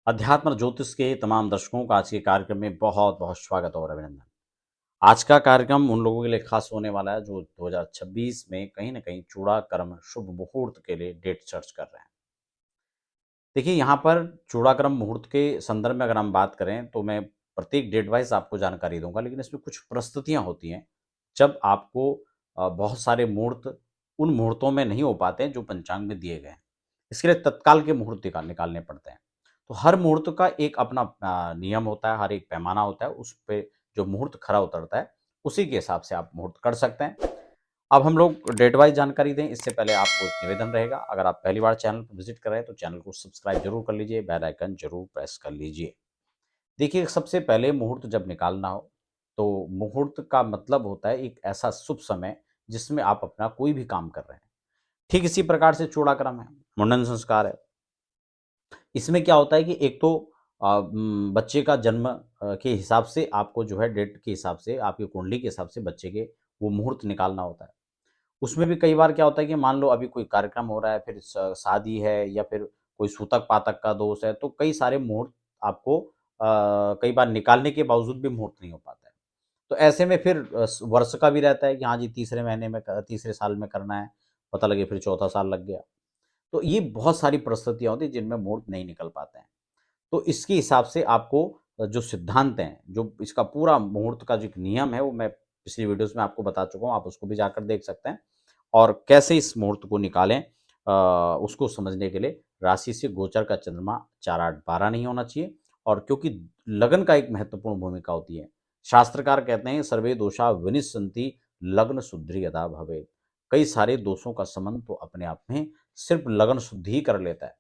अध्यात्म ज्योतिष के तमाम दर्शकों का आज के कार्यक्रम में बहुत बहुत स्वागत और अभिनंदन। आज का कार्यक्रम उन लोगों के लिए खास होने वाला है जो 2026 में कहीं ना कहीं चूड़ा कर्म शुभ मुहूर्त के लिए डेट सर्च कर रहे हैं। देखिए, यहाँ पर चूड़ा कर्म मुहूर्त के संदर्भ में अगर हम बात करें तो मैं प्रत्येक डेट वाइज आपको जानकारी दूंगा, लेकिन इसमें कुछ परिस्थितियाँ होती हैं जब आपको बहुत सारे मुहूर्त उन मुहूर्तों में नहीं हो पाते हैं जो पंचांग में दिए गए हैं। इसके लिए तत्काल के मुहूर्त निकालने पड़ते हैं। तो हर मुहूर्त का एक अपना नियम होता है, हर एक पैमाना होता है, उस पे जो मुहूर्त खरा उतरता है, उसी के हिसाब से आप मुहूर्त कर सकते हैं। अब हम लोग डेट वाइज जानकारी दें, इससे पहले आपको एक निवेदन रहेगा, अगर आप पहली बार चैनल पर विजिट कर रहे हैं तो चैनल को सब्सक्राइब जरूर कर लीजिए, बेल आइकन जरूर प्रेस कर लीजिए। देखिए, सबसे पहले मुहूर्त जब निकालना हो, तो मुहूर्त का मतलब होता है एक ऐसा शुभ समय जिसमें आप अपना कोई भी काम कर रहे हैं। ठीक इसी प्रकार से चूड़ाक्रम है, मुंडन संस्कार है। इसमें क्या होता है कि एक तो बच्चे का जन्म के हिसाब से आपको जो है डेट के हिसाब से, आपकी कुंडली के हिसाब से बच्चे के वो मुहूर्त निकालना होता है। उसमें भी कई बार क्या होता है कि मान लो अभी कोई कार्यक्रम हो रहा है, फिर शादी है या फिर कोई सूतक पातक का दोष है, तो कई सारे मुहूर्त आपको कई बार निकालने के बावजूद भी मुहूर्त नहीं हो पाता है। तो ऐसे में फिर वर्ष का भी रहता है कि हाँ जी, तीसरे महीने में तीसरे साल में करना है, पता लगे फिर चौथा साल लग गया। तो ये बहुत सारी परिस्थितियाँ होती हैं जिनमें मुहूर्त नहीं निकल पाते हैं। तो इसके हिसाब से आपको जो सिद्धांत हैं, जो इसका पूरा मुहूर्त का जो एक नियम है, वो मैं पिछली वीडियोज़ में आपको बता चुका हूँ, आप उसको भी जाकर देख सकते हैं। और कैसे इस मुहूर्त को निकालें उसको समझने के लिए राशि से गोचर का चंद्रमा 4, 8, 12 नहीं होना चाहिए। और क्योंकि लगन का एक महत्वपूर्ण भूमिका होती है। शास्त्रकार कहते हैं सर्वे दोषा विनिस्सन्ति लग्न शुद्धि यदा भवेत्। कई सारे दोषों का शमन तो अपने आप में सिर्फ लगन शुद्धि ही कर लेता है।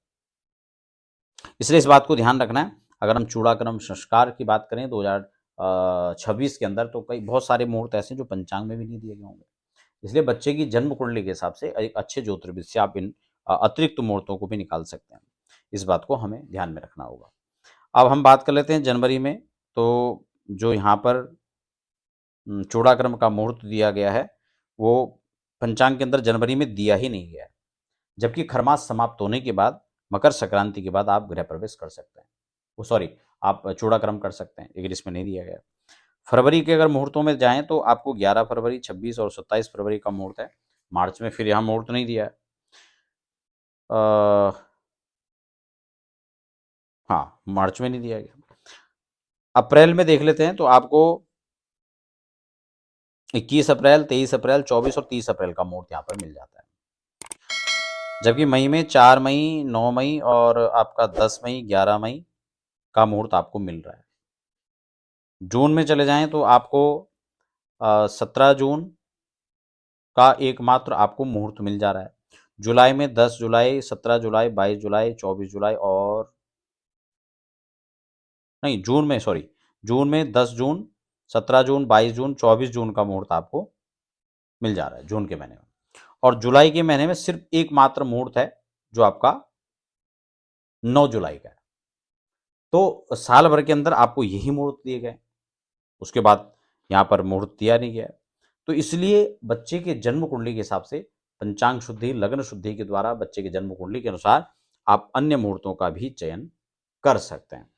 इसलिए इस बात को ध्यान रखना है। अगर हम चूड़ाक्रम संस्कार की बात करें 2026 के अंदर, तो कई बहुत सारे मुहूर्त ऐसे हैं जो पंचांग में भी नहीं दिए गए होंगे। इसलिए बच्चे की जन्म कुंडली के हिसाब से एक अच्छे ज्योतिर्विद से आप इन अतिरिक्त मुहूर्तों को भी निकाल सकते हैं। इस बात को हमें ध्यान में रखना होगा। अब हम बात कर लेते हैं जनवरी में। तो जो यहाँ पर चूड़ाक्रम का मुहूर्त दिया गया है, वो पंचांग के अंदर जनवरी में दिया ही नहीं गया है। जबकि खरमास समाप्त होने के बाद, मकर संक्रांति के बाद आप गृह प्रवेश कर सकते हैं। वो सॉरी, आप चूड़ाक्रम कर सकते हैं, लेकिन इसमें नहीं दिया गया। फरवरी के अगर मुहूर्तों में जाएँ तो आपको 11 फरवरी, 26 और 27 फरवरी का मुहूर्त है। मार्च में फिर यहाँ मुहूर्त नहीं दिया है। हाँ, मार्च में नहीं दिया गया। अप्रैल में देख लेते हैं तो आपको 21 अप्रैल, 23 अप्रैल, 24 और 30 अप्रैल का मुहूर्त यहाँ पर मिल जाता है। जबकि मई में 4 मई, 9 मई और आपका 10 मई, 11 मई का मुहूर्त आपको मिल रहा है। जून में चले जाएँ तो आपको 17 जून का एकमात्र आपको मुहूर्त मिल जा रहा है। जुलाई में 10 जुलाई, 17 जुलाई, 22 जुलाई, 24 जुलाई और नहीं, जून में सॉरी, जून में 10 जून, 17 जून, 22 जून, 24 जून का मुहूर्त आपको मिल जा रहा है जून के महीने में। और जुलाई के महीने में सिर्फ एकमात्र मुहूर्त है जो आपका 9 जुलाई का है। तो साल भर के अंदर आपको यही मुहूर्त दिए गए, उसके बाद यहाँ पर मुहूर्त दिया नहीं गया है। तो इसलिए बच्चे के जन्म कुंडली के हिसाब से पंचांग शुद्धि, लग्न शुद्धि के द्वारा बच्चे के जन्म कुंडली के अनुसार आप अन्य मुहूर्तों का भी चयन कर सकते हैं।